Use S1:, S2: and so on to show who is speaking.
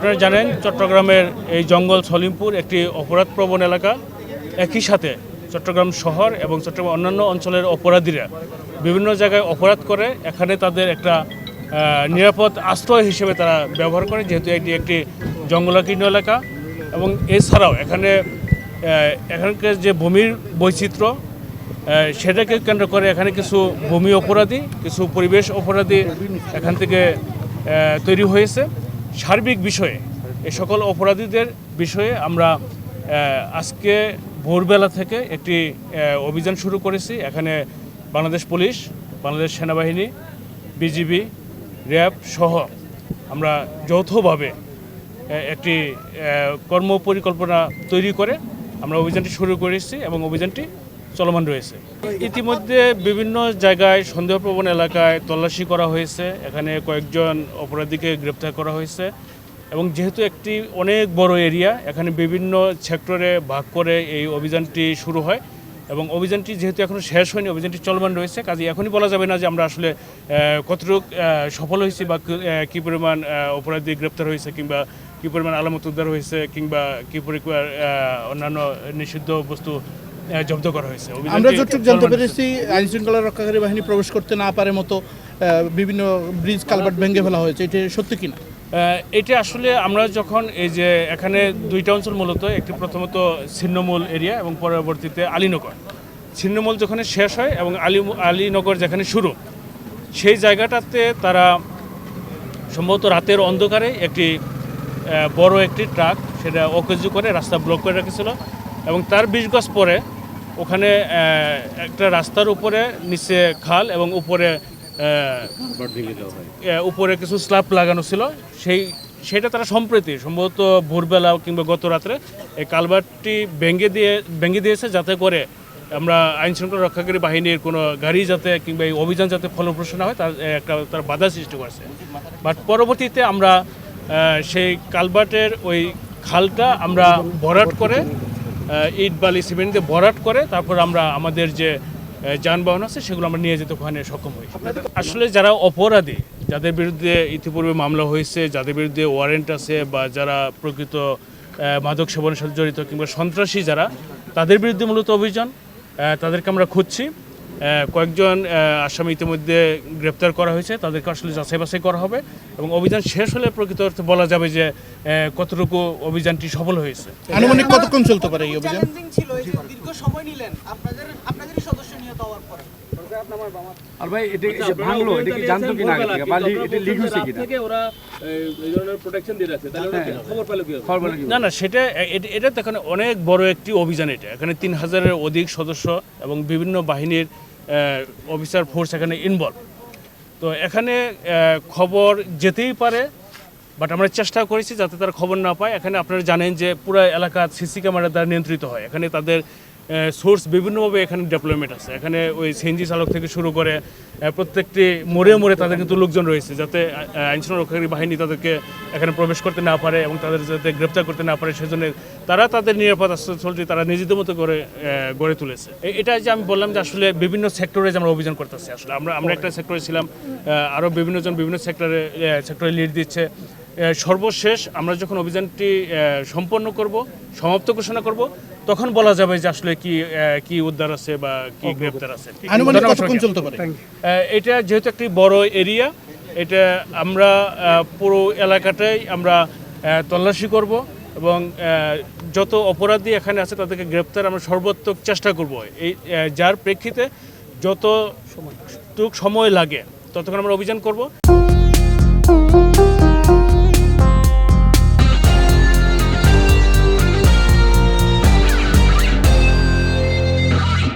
S1: আপনারা জানেন চট্টগ্রামের এই জঙ্গল সলিমপুর একটি অপরাধপ্রবণ এলাকা। একই সাথে চট্টগ্রাম শহর এবং চট্টগ্রাম অন্যান্য অঞ্চলের অপরাধীরা বিভিন্ন জায়গায় অপরাধ করে এখানে তাদের একটা নিরাপদ আশ্রয় হিসেবে তারা ব্যবহার করে, যেহেতু এটি একটি জঙ্গলাকীর্ণ এলাকা। এবং এছাড়াও এখানকার যে ভূমির বৈচিত্র্য সেটাকে কেন্দ্র করে এখানে কিছু ভূমি অপরাধী, কিছু পরিবেশ অপরাধী এখান থেকে তৈরি হয়েছে। সার্বিক বিষয়ে এই সকল অপরাধীদের বিষয়ে আমরা আজকে ভোরবেলা থেকে একটি অভিযান শুরু করেছি। এখানে বাংলাদেশ পুলিশ, বাংলাদেশ সেনাবাহিনী, বিজিবি, র্যাব সহ আমরা যৌথভাবে একটি কর্মপরিকল্পনা তৈরি করে আমরা অভিযানটি শুরু করেছি এবং অভিযানটি চলমান রয়েছে। ইতিমধ্যে বিভিন্ন জায়গায় সন্দেহপ্রবণ এলাকায় তল্লাশি করা হয়েছে, এখানে কয়েকজন অপরাধীকে গ্রেপ্তার করা হয়েছে। এবং যেহেতু একটি অনেক বড় এরিয়া, এখানে বিভিন্ন সেক্টরে ভাগ করে এই অভিযানটি শুরু হয় এবং অভিযানটি যেহেতু এখনও শেষ হয়নি, অভিযানটি চলমান রয়েছে, কাজে এখনই বলা যাবে না যে আমরা আসলে কতটুকু সফল হয়েছি বা কী পরিমাণ অপরাধী গ্রেপ্তার হয়েছে কিংবা কী পরিমাণ আলামত উদ্ধার হয়েছে কিংবা কী পরিমাণ অন্যান্য নিষিদ্ধ বস্তু জব্দ করা হয়েছে।
S2: আমরা যতটুকু জানতে পেরেছি আইন শৃঙ্খলা রক্ষাকারী বাহিনী প্রবেশ করতে না পারে মতো বিভিন্ন ব্রিজ কালভার্ট ভেঙে ফেলা হয়েছে, এটা সত্যি কিনা?
S1: এটা আসলে আমরা যখন এই যে এখানে দুইটা অঞ্চল মূলত, একটি প্রথমত ছিন্নমূল এরিয়া এবং পরবর্তীতে আলীনগর। ছিন্নমূল যেখানে শেষ হয় এবং আলীনগর যেখানে শুরু, সেই জায়গাটাতে তারা সম্ভবত রাতের অন্ধকারে একটি বড় একটি ট্রাক সেটা অকেজু করে রাস্তা ব্লক করে রেখেছিল এবং তার 20 গজ পরে ওখানে একটা রাস্তার উপরে নিচে খাল এবং উপরে কিছু স্ল্যাব লাগানো ছিল। সেটা তারা সম্প্রতি সম্ভবত ভোরবেলা কিংবা গত রাত্রে এই কালভার্টটি ভেঙে দিয়েছে, যাতে করে আমরা আইন শৃঙ্খলা রক্ষাকারী বাহিনীর কোনো গাড়ি যাতে কিংবা এই অভিযান যাতে ফলপ্রসূ না হয় তার বাধা সৃষ্টি করেছে। বাট পরবর্তীতে আমরা সেই কালভার্টের ওই খালটা আমরা ভরাট করে ইট বালি সিমেন্ট দিয়ে ভরাট করে তারপর আমরা আমাদের যে যানবাহন আছে সেগুলো আমরা নিয়ে যেতে ওখানে সক্ষম হই। আসলে যারা অপরাধী, যাদের বিরুদ্ধে ইতিপূর্বে মামলা হয়েছে, যাদের বিরুদ্ধে ওয়ারেন্ট আছে বা যারা প্রকৃত মাদক সেবনের সাথে জড়িত কিংবা সন্ত্রাসী যারা, তাদের বিরুদ্ধে মূলত অভিযান, তাদেরকে আমরা খুঁজছি। কয়েকজন আসামি ইতিমধ্যে গ্রেপ্তার করা হয়েছে, তাদেরকে আসলে যাচাই বাছাই করা হবে এবং অভিযান শেষ হলে প্রকৃত অর্থে বলা যাবে যে কতটুকু অভিযানটি সফল হয়েছে।
S2: আনুমানিক কতক্ষণ চলতে পারে এই অভিযান?
S3: দীর্ঘ সময় নিলেন আপনাদেরই সদস্য নিহত হওয়ার পরে।
S4: আর ভাই এটা ভাঙলো, এটা কি জানতো কিনা আগে থেকে বা এটা লিক হইছে কিনা?
S1: থেকে ওরা এই ধরনের প্রোটেকশন দিয়ে রাখছে, তাহলে ওরা খবর পেল কি? না সেটা এটা দেখেন অনেক বড় একটি অভিযান। এটা এখানে 3000-এর অধিক সদস্য এবং বিভিন্ন বাহিনীর অফিসার ফোর্স এখানে ইনভলভ। তো এখানে খবর যেতেই পারে, বাট আমরা চেষ্টা করেছি যাতে তারা খবর না পায়। এখানে আপনারা জানেন যে পুরো এলাকা সিসি ক্যামেরা দ্বারা নিয়ন্ত্রিত হয়। এখানে তাদের সোর্স বিভিন্নভাবে এখানে ডেভেলপমেন্ট আছে। এখানে ওই সিএনজি চালক থেকে শুরু করে প্রত্যেকটি মোড়ে মোড়ে তাদের কিন্তু লোকজন রয়েছে, যাতে আইনশৃঙ্খলা রক্ষাকারী বাহিনী তাদেরকে এখানে প্রবেশ করতে না পারে এবং তাদের যাতে গ্রেপ্তার করতে না পারে, সেজন্য তারা তাদের নিরাপদ আশ্রয়স্থলটি তারা নিজেদের মতো করে গড়ে তুলেছে। এটা যে আমি বললাম যে আসলে বিভিন্ন সেক্টরে যে আমরা অভিযান করতেছি, আসলে আমরা একটা সেক্টরে ছিলাম, আরও বিভিন্নজন বিভিন্ন সেক্টরে লিড দিচ্ছে। সর্বশেষ আমরা যখন অভিযানটি সম্পন্ন করব, সমাপ্ত ঘোষণা করব, তখন বলা যাবে যে আসলে কি উদ্ধার আছে বা কি গ্রেপ্তার আছে। এটা যেহেতু একটি বড় এরিয়া, এটা আমরা পুরো এলাকাটাই আমরা তল্লাশি করব এবং যত অপরাধী এখানে আছে তাদেরকে গ্রেপ্তার আমরা সর্বাত্মক চেষ্টা করব। এই যার প্রেক্ষিতে যতটুক সময় লাগে ততক্ষণ আমরা অভিযান করব।